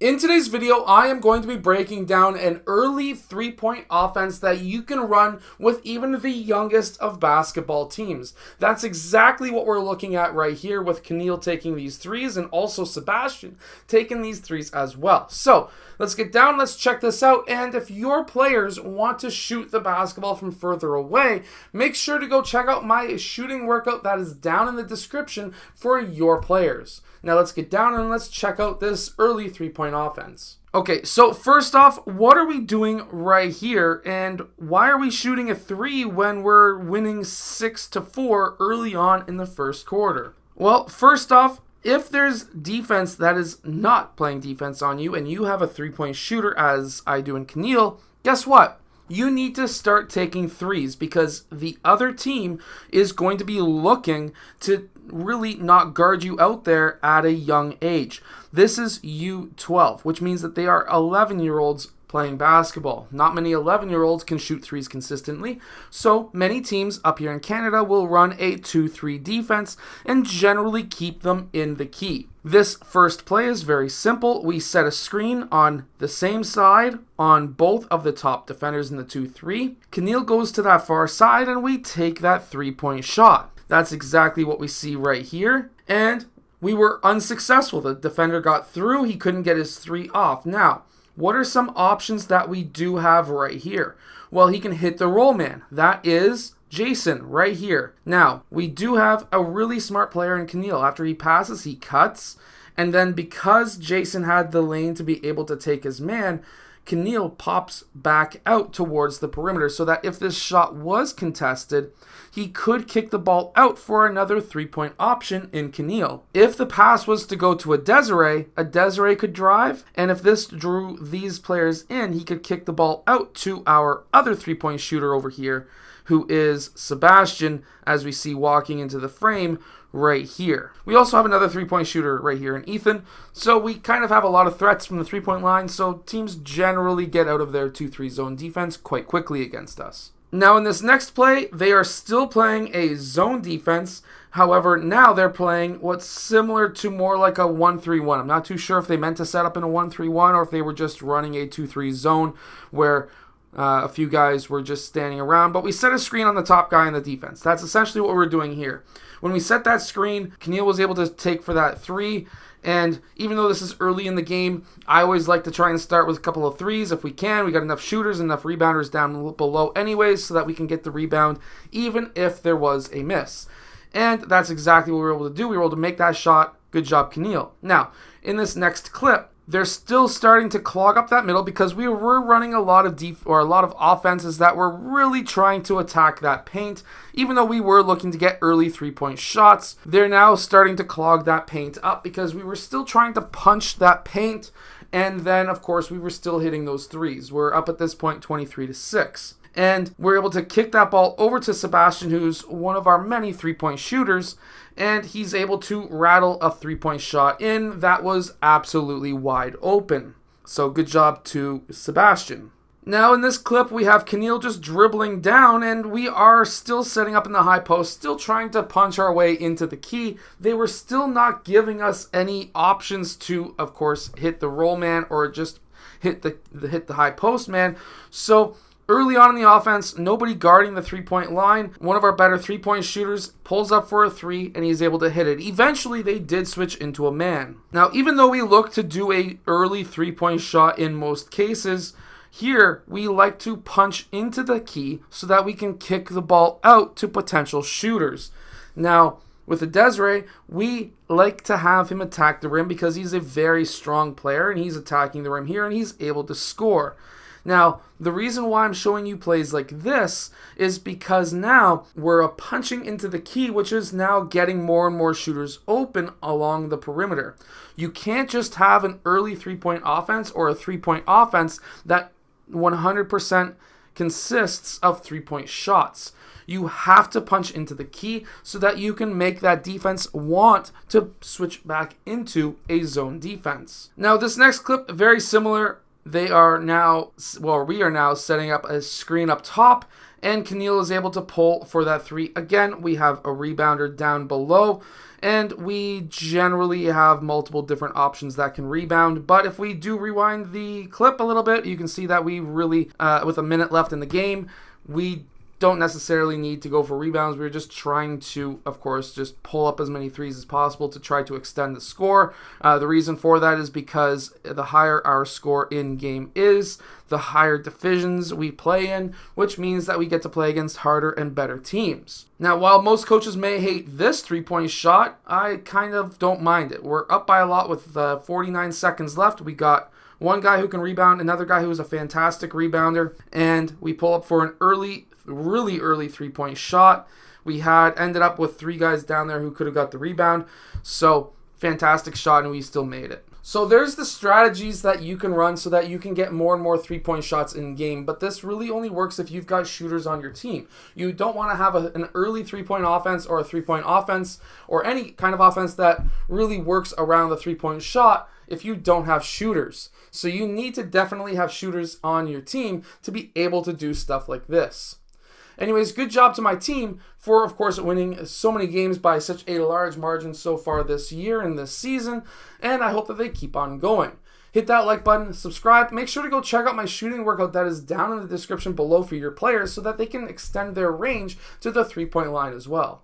In today's video, I am going to be breaking down an early three-point offense that you can run with even the youngest of basketball teams. That's exactly what we're looking at right here with Keneal taking these threes and also Sebastian taking these threes as well. So let's get down, let's check this out. And if your players want to shoot the basketball from further away, make sure to go check out my shooting workout that is down in the description for your players. Now let's get down and let's check out this early three-point offense. Okay, so first off, what are we doing right here, and why are we shooting a three when we're winning 6-4 early on in the first quarter? Well, first off, if there's defense that is not playing defense on you and you have a three-point shooter, as I do in Keneal, guess what? You need to start taking threes because the other team is going to be looking to really not guard you out there at a young age. This is U12, which means that they are 11-year-olds playing basketball. Not many 11-year-olds can shoot threes consistently, so many teams up here in Canada will run a 2-3 defense and generally keep them in the key. This first play is very simple. We set a screen on the same side on both of the top defenders in the 2-3. Keneal goes to that far side and we take that three-point shot. That's exactly what we see right here. And we were unsuccessful. The defender got through. He couldn't get his three off. Now, what are some options that we do have right here? Well, he can hit the roll man. That is Jason right here. Now, we do have a really smart player in Keneal. After he passes, he cuts. And then because Jason had the lane to be able to take his man, Keneal pops back out towards the perimeter so that if this shot was contested, he could kick the ball out for another three-point option in Keneal. If the pass was to go to a Desiree could drive, and if this drew these players in, he could kick the ball out to our other three-point shooter over here, who is Sebastian, as we see walking into the frame right here. We also have another three-point shooter right here in Ethan, so we kind of have a lot of threats from the three-point line, so teams generally get out of their 2-3 zone defense quite quickly against us. Now in this next play, they are still playing a zone defense. However, now they're playing what's similar to more like a 1-3-1. I'm not too sure if they meant to set up in a 1-3-1 or if they were just running a 2-3 zone where a few guys were just standing around, but we set a screen on the top guy in the defense. That's essentially what we're doing here. When we set that screen, Keneal was able to take for that three, and even though this is early in the game, I always like to try and start with a couple of threes if we can. We got enough shooters, enough rebounders down below anyways, so that we can get the rebound even if there was a miss. And that's exactly what we were able to do. We were able to make that shot. Good job, Keneal. Now, in this next clip, they're still starting to clog up that middle because we were running a lot of offenses that were really trying to attack that paint. Even though we were looking to get early three-point shots, they're now starting to clog that paint up because we were still trying to punch that paint, and then of course we were still hitting those threes. We're up at this point 23-6. And we're able to kick that ball over to Sebastian, who's one of our many three-point shooters, and he's able to rattle a three-point shot in that was absolutely wide open. So good job to Sebastian. Now in this clip, we have Keneal just dribbling down, and we are still setting up in the high post, still trying to punch our way into the key. They were still not giving us any options to, of course, hit the roll man or just hit the high post man. So early on in the offense, nobody guarding the three-point line. One of our better three-point shooters pulls up for a three, and he's able to hit it. Eventually, they did switch into a man. Now, even though we look to do a early three-point shot in most cases, here we like to punch into the key so that we can kick the ball out to potential shooters. Now, with the Desiree, we like to have him attack the rim because he's a very strong player, and he's attacking the rim here, and he's able to score. Now, the reason why I'm showing you plays like this is because now we're punching into the key, which is now getting more and more shooters open along the perimeter. You can't just have an early three-point offense or a three-point offense that 100% consists of three-point shots. You have to punch into the key so that you can make that defense want to switch back into a zone defense. Now, this next clip, very similar. We are now setting up a screen up top, and Keneal is able to pull for that 3. Again, we have a rebounder down below, and we generally have multiple different options that can rebound. But if we do rewind the clip a little bit, you can see that we really, with a minute left in the game, we don't necessarily need to go for rebounds. We're just trying to, of course, just pull up as many threes as possible to try to extend the score. The reason for that is because the higher our score in game is, the higher divisions we play in, which means that we get to play against harder and better teams. Now, while most coaches may hate this 3-point shot, I kind of don't mind it. We're up by a lot with 49 seconds left. We got one guy who can rebound, another guy who is a fantastic rebounder, and we pull up for an really early 3-point shot. We had ended up with 3 guys down there who could have got the rebound. So fantastic shot, and we still made it. So there's the strategies that you can run so that you can get more and more 3-point shots in game, but this really only works if you've got shooters on your team. You don't want to have an early 3-point offense or a 3-point offense or any kind of offense that really works around the 3-point shot if you don't have shooters. So you need to definitely have shooters on your team to be able to do stuff like this. Anyways, good job to my team for, of course, winning so many games by such a large margin so far this year and this season, and I hope that they keep on going. Hit that like button, subscribe, make sure to go check out my shooting workout that is down in the description below for your players so that they can extend their range to the 3-point line as well.